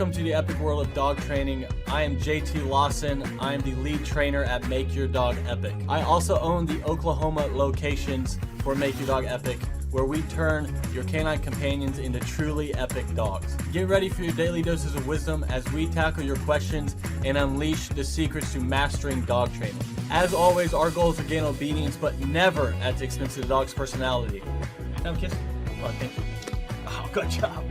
Welcome to the epic world of dog training. I am JT Lawson. I am the lead trainer at Make Your Dog Epic. I also own the Oklahoma locations for Make Your Dog Epic, where we turn your canine companions into truly epic dogs. Get ready for your daily doses of wisdom as we tackle your questions and unleash the secrets to mastering dog training. As always, our goal is to gain obedience, but never at the expense of the dog's personality. Can I have a kiss? Oh, thank you. Oh, good job.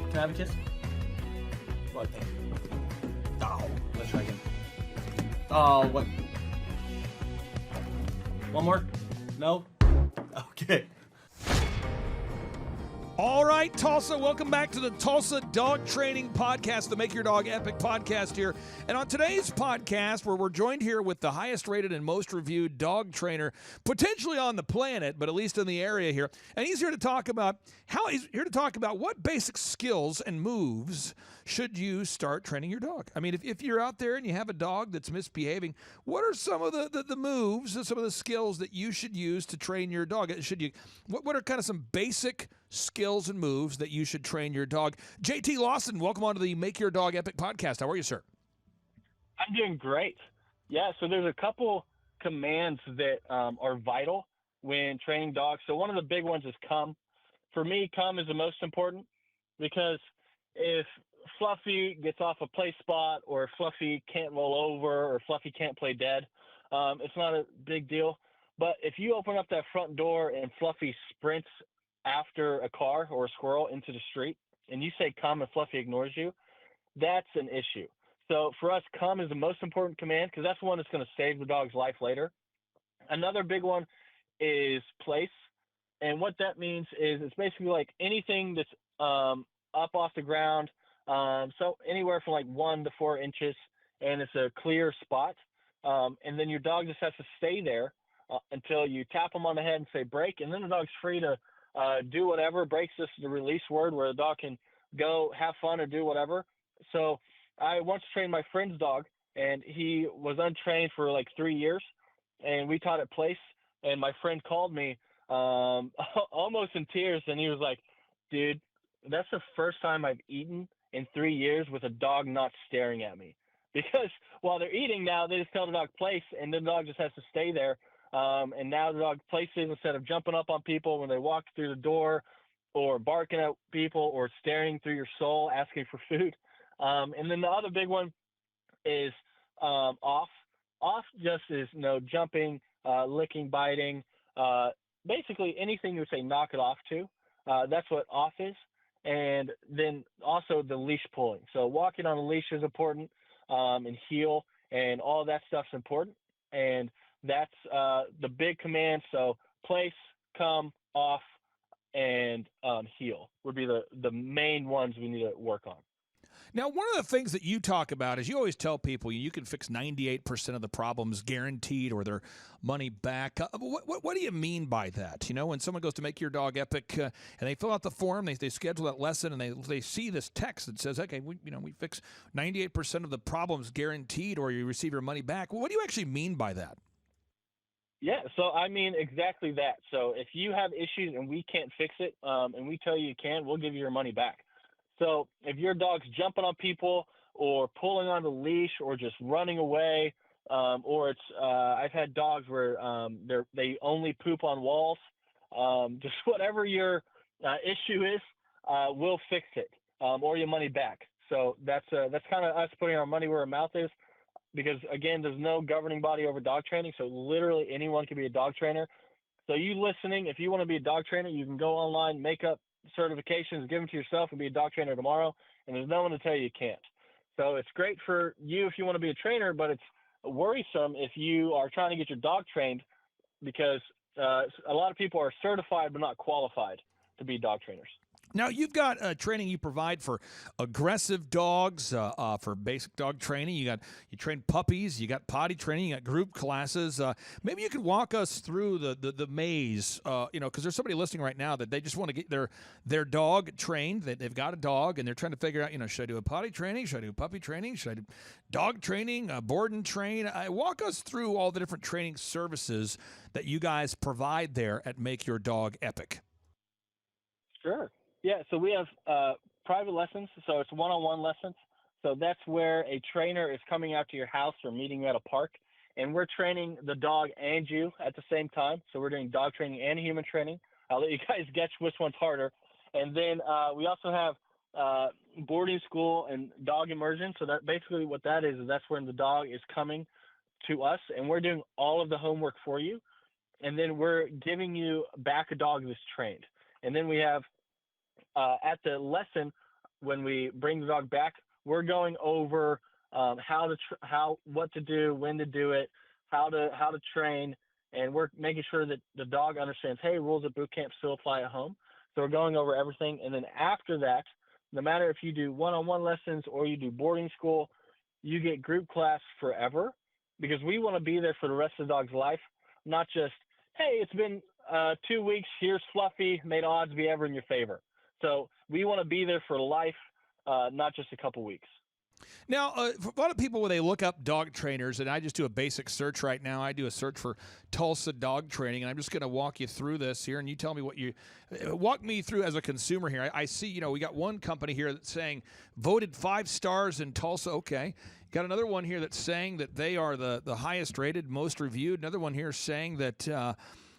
Can I have a kiss? Well, thank you. Oh, let's try again. Oh, what? One more? No? Okay. All right, Tulsa, welcome back to the Tulsa Dog Training Podcast, the Make Your Dog Epic podcast here. And on today's podcast, where we're joined here with the highest rated and most reviewed dog trainer, potentially on the planet, but at least in the area here. And he's here to talk about what basic skills and moves should you start training your dog. I mean, if you're out there and you have a dog that's misbehaving, what are some of the moves and some of the skills that you should use to train your dog? What are kind of some basic skills and moves that you should train your dog? JT Lawson, welcome on to the Make Your Dog Epic podcast. How are you, sir? I'm doing great. Yeah, so there's a couple commands that are vital when training dogs. So one of the big ones is come. For me, come is the most important, because if Fluffy gets off a play spot, or Fluffy can't roll over, or Fluffy can't play dead, it's not a big deal. But if you open up that front door and Fluffy sprints after a car or a squirrel into the street, and you say come and Fluffy ignores you, that's an issue. So for us, come is the most important command, because that's the one that's going to save the dog's life later. Another big one is place. And what that means is it's basically like anything that's up off the ground, so anywhere from like 1 to 4 inches, and it's a clear spot. And then your dog just has to stay there until you tap them on the head and say break, and then the dog's free to do whatever. Breaks is the release word, where the dog can go have fun or do whatever. So I once trained my friend's dog, and he was untrained for like 3 years, and we taught it place. And my friend called me almost in tears, and he was like, dude, that's the first time I've eaten in 3 years with a dog not staring at me. Because while they're eating now, they just tell the dog place, and the dog just has to stay there. And now the dog places instead of jumping up on people when they walk through the door, or barking at people, or staring through your soul asking for food. And then the other big one is off. Off just is jumping, licking, biting, basically anything you would say knock it off to. That's what off is. And then also the leash pulling. So walking on a leash is important, and heel, and all that stuff's important. And that's the big command. So place, come, off, and heel would be the main ones we need to work on. Now, one of the things that you talk about is you always tell people you can fix 98% of the problems guaranteed, or their money back. What do you mean by that? You know, when someone goes to Make Your Dog Epic and they fill out the form, they schedule that lesson, and they see this text that says, okay, we fix 98% of the problems guaranteed, or you receive your money back. What do you actually mean by that? Yeah, so I mean exactly that. So if you have issues and we can't fix it, and we tell you can, we'll give you your money back. So if your dog's jumping on people, or pulling on the leash, or just running away, or it's I've had dogs where they only poop on walls, just whatever your issue is, we'll fix it, or your money back. So that's kind of us putting our money where our mouth is, because again, there's no governing body over dog training. So literally anyone can be a dog trainer. So you listening, if you want to be a dog trainer, you can go online, make up certifications, give them to yourself, and be a dog trainer tomorrow, and there's no one to tell you can't. So it's great for you if you want to be a trainer, but it's worrisome if you are trying to get your dog trained, because a lot of people are certified but not qualified to be dog trainers. Now, you've got training you provide for aggressive dogs, for basic dog training. You train puppies, you got potty training, you got group classes. Maybe you could walk us through the maze, because there's somebody listening right now that they just want to get their dog trained. They've got a dog, and they're trying to figure out, should I do a potty training? Should I do puppy training? Should I do dog training, board and train? Walk us through all the different training services that you guys provide there at Make Your Dog Epic. Sure. Yeah. So we have private lessons. So it's one-on-one lessons. So that's where a trainer is coming out to your house or meeting you at a park, and we're training the dog and you at the same time. So we're doing dog training and human training. I'll let you guys guess which one's harder. And then we also have boarding school and dog immersion. So that basically what that is that's when the dog is coming to us, and we're doing all of the homework for you, and then we're giving you back a dog that's trained. And then we have at the lesson when we bring the dog back, we're going over what to do, when to do it, how to train, and we're making sure that the dog understands. Hey, rules at boot camp still apply at home. So we're going over everything, and then after that, no matter if you do one-on-one lessons or you do boarding school, you get group class forever, because we want to be there for the rest of the dog's life, not just, hey, it's been 2 weeks, here's Fluffy, may the odds be ever in your favor. So we want to be there for life, not just a couple weeks. Now, for a lot of people, when they look up dog trainers, and I just do a basic search right now, I do a search for Tulsa Dog Training, and I'm just going to walk you through this here, and you tell me what you walk me through as a consumer here. I see, we got one company here that's saying voted 5 stars in Tulsa. Okay. Got another one here that's saying that they are the highest rated, most reviewed. Another one here saying that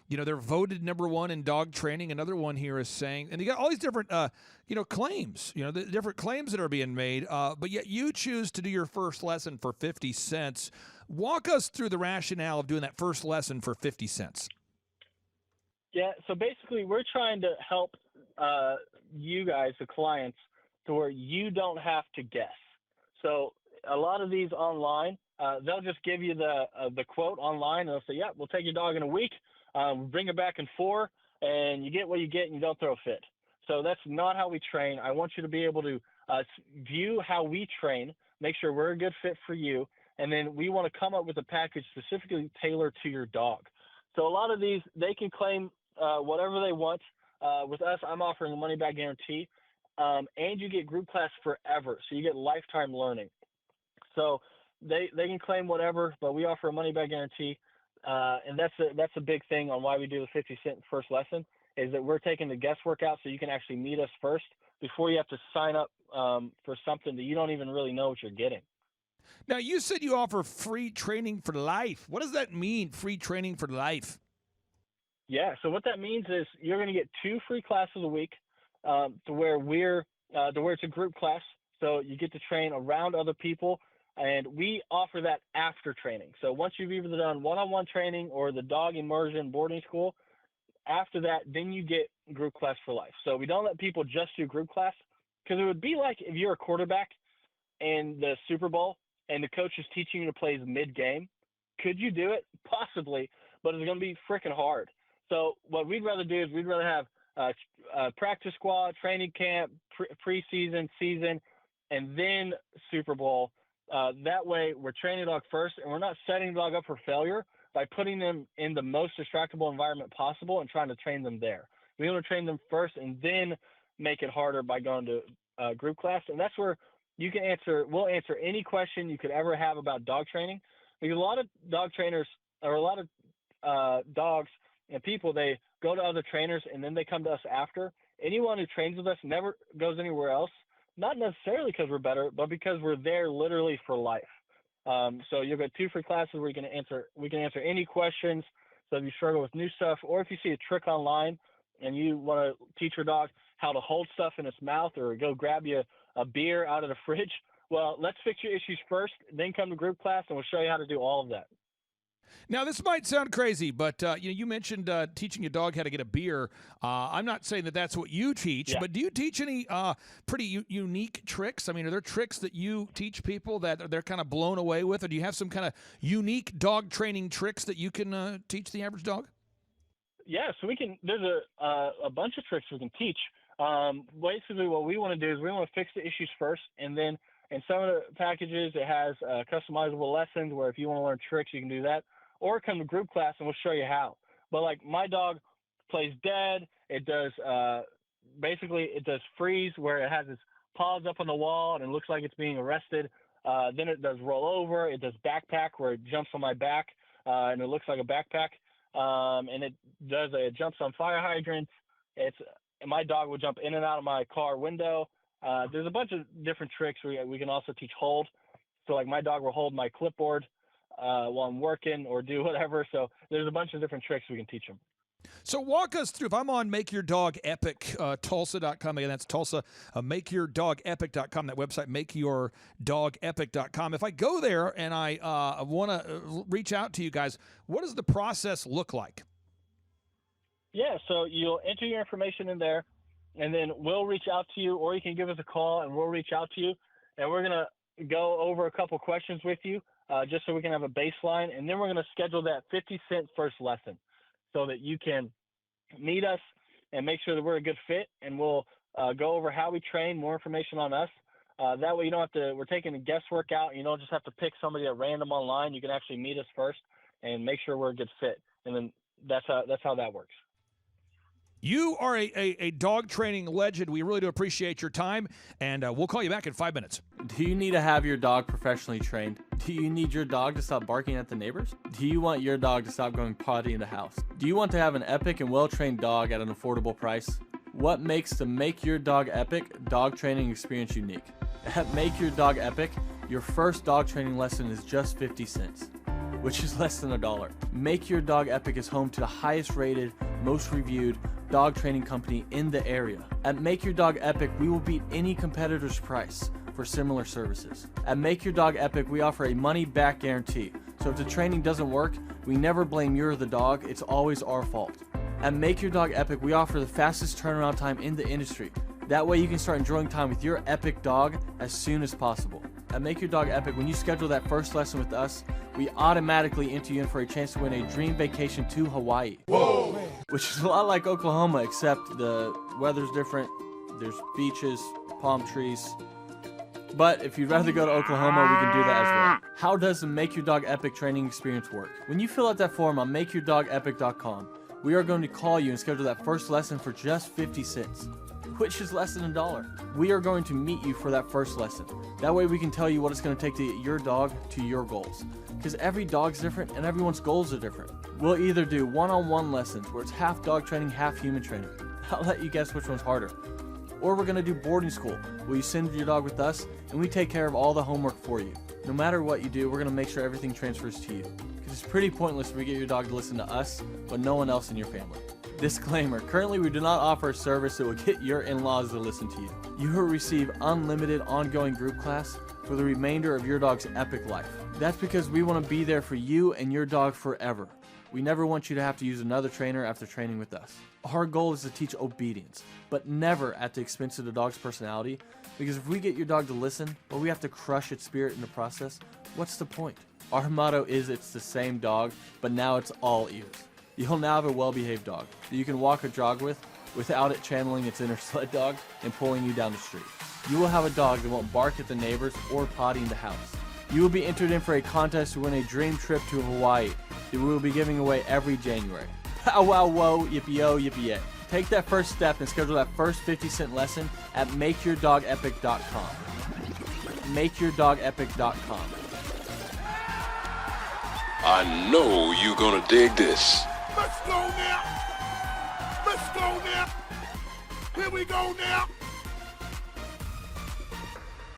they're voted number 1 in dog training. Another one here is saying, and you got all these different, claims, the different claims that are being made, but yet you choose to do your first lesson for 50 cents. Walk us through the rationale of doing that first lesson for 50 cents. Yeah, so basically we're trying to help you guys, the clients, to where you don't have to guess. So a lot of these online, they'll just give you the quote online, and they'll say, yeah, we'll take your dog in a week. Bring it back in 4, and you get what you get, and you don't throw a fit. So that's not how we train. I want you to be able to view how we train, make sure we're a good fit for you, and then we want to come up with a package specifically tailored to your dog. So a lot of these, they can claim whatever they want. With us, I'm offering a money-back guarantee, and you get group class forever, so you get lifetime learning. So they can claim whatever, but we offer a money-back guarantee. And that's a big thing on why we do the 50-cent first lesson, is that we're taking the guesswork out so you can actually meet us first before you have to sign up for something that you don't even really know what you're getting. Now, you said you offer free training for life. What does that mean, free training for life? Yeah, so what that means is you're going to get 2 free classes a week to where it's a group class. So you get to train around other people. And we offer that after training. So once you've either done one-on-one training or the dog immersion boarding school, after that, then you get group class for life. So we don't let people just do group class, because it would be like if you're a quarterback in the Super Bowl and the coach is teaching you to play mid-game. Could you do it? Possibly, but it's going to be freaking hard. So what we'd rather do is we'd rather have a practice squad, training camp, preseason, season, and then Super Bowl. That way we're training the dog first, and we're not setting the dog up for failure by putting them in the most distractible environment possible and trying to train them there. We want to train them first and then make it harder by going to group class. And that's where we'll answer any question you could ever have about dog training. Because a lot of dog trainers, or a lot of dogs and people, they go to other trainers and then they come to us after. Anyone who trains with us never goes anywhere else. Not necessarily because we're better, but because we're there literally for life. So you'll get 2 free classes where we can answer any questions. So if you struggle with new stuff, or if you see a trick online and you want to teach your dog how to hold stuff in its mouth, or go grab you a beer out of the fridge, well, let's fix your issues first, then come to group class, and we'll show you how to do all of that. Now, this might sound crazy, but you mentioned teaching your dog how to get a beer. I'm not saying that that's what you teach, but do you teach any pretty unique tricks? I mean, are there tricks that you teach people that they're kind of blown away with, or do you have some kind of unique dog training tricks that you can teach the average dog? Yeah, so there's a bunch of tricks we can teach. Basically, what we want to do is we want to fix the issues first, and then in some of the packages, it has customizable lessons where if you want to learn tricks, you can do that. Or come to group class and we'll show you how. But like my dog plays dead. It does it does freeze, where it has its paws up on the wall and it looks like it's being arrested. Then it does roll over. It does backpack, where it jumps on my back and it looks like a backpack. And it jumps on fire hydrants. It's and my dog will jump in and out of my car window. There's a bunch of different tricks. We can also teach hold. So like my dog will hold my clipboard while I'm working or do whatever. So there's a bunch of different tricks we can teach them. So walk us through. If I'm on Make Your Dog Epic, Tulsa.com, again, that's Tulsa, MakeYourDogEpic.com, that website, MakeYourDogEpic.com. If I go there and I want to reach out to you guys, what does the process look like? Yeah, so you'll enter your information in there, and then we'll reach out to you, or you can give us a call, and we'll reach out to you, and we're going to go over a couple questions with you just so we can have a baseline, and then we're going to schedule that 50-cent first lesson so that you can meet us and make sure that we're a good fit, and we'll go over how we train, more information on us. That way you don't have to, we're taking the guesswork out. You don't just have to pick somebody at random online. You can actually meet us first and make sure we're a good fit, and then that's how that works. You are a dog training legend. We really do appreciate your time, and we'll call you back in 5 minutes. Do you need to have your dog professionally trained? Do you need your dog to stop barking at the neighbors? Do you want your dog to stop going potty in the house? Do you want to have an epic and well-trained dog at an affordable price? What makes the Make Your Dog Epic dog training experience unique? At Make Your Dog Epic, your first dog training lesson is just 50 cents, which is less than $1. Make Your Dog Epic is home to the highest rated, most reviewed dog training company in the area. At Make Your Dog Epic, we will beat any competitor's price for similar services. At Make Your Dog Epic, we offer a money-back guarantee. So if the training doesn't work, we never blame you or the dog. It's always our fault. At Make Your Dog Epic, we offer the fastest turnaround time in the industry. That way you can start enjoying time with your epic dog as soon as possible. At Make Your Dog Epic, when you schedule that first lesson with us, we automatically enter you in for a chance to win a dream vacation to Hawaii. Whoa! Which is a lot like Oklahoma, except the weather's different. There's beaches, palm trees. But if you'd rather go to Oklahoma, we can do that as well. How does the Make Your Dog Epic training experience work? When you fill out that form on MakeYourDogEpic.com, we are going to call you and schedule that first lesson for just 50 cents. Which is less than $1. We are going to meet you for that first lesson. That way we can tell you what it's going to take to get your dog to your goals. Because every dog's different and everyone's goals are different. We'll either do one-on-one lessons where it's half dog training, half human training. I'll let you guess which one's harder. Or we're going to do boarding school where you send your dog with us and we take care of all the homework for you. No matter what you do, we're going to make sure everything transfers to you. Because it's pretty pointless if we get your dog to listen to us, but no one else in your family. Disclaimer, currently we do not offer a service that will get your in-laws to listen to you. You will receive unlimited ongoing group class for the remainder of your dog's epic life. That's because we want to be there for you and your dog forever. We never want you to have to use another trainer after training with us. Our goal is to teach obedience, but never at the expense of the dog's personality, because if we get your dog to listen, but we have to crush its spirit in the process, what's the point? Our motto is it's the same dog, but now it's all ears. You'll now have a well-behaved dog that you can walk or jog with without it channeling its inner sled dog and pulling you down the street. You will have a dog that won't bark at the neighbors or potty in the house. You will be entered in for a contest to win a dream trip to Hawaii that we will be giving away every January. Pow wow whoa, yippee-yo, yippee-yay. Take that first step and schedule that first 50-cent lesson at MakeYourDogEpic.com. MakeYourDogEpic.com. I know you're gonna dig this. Let's go now. Let's go now. Here we go now.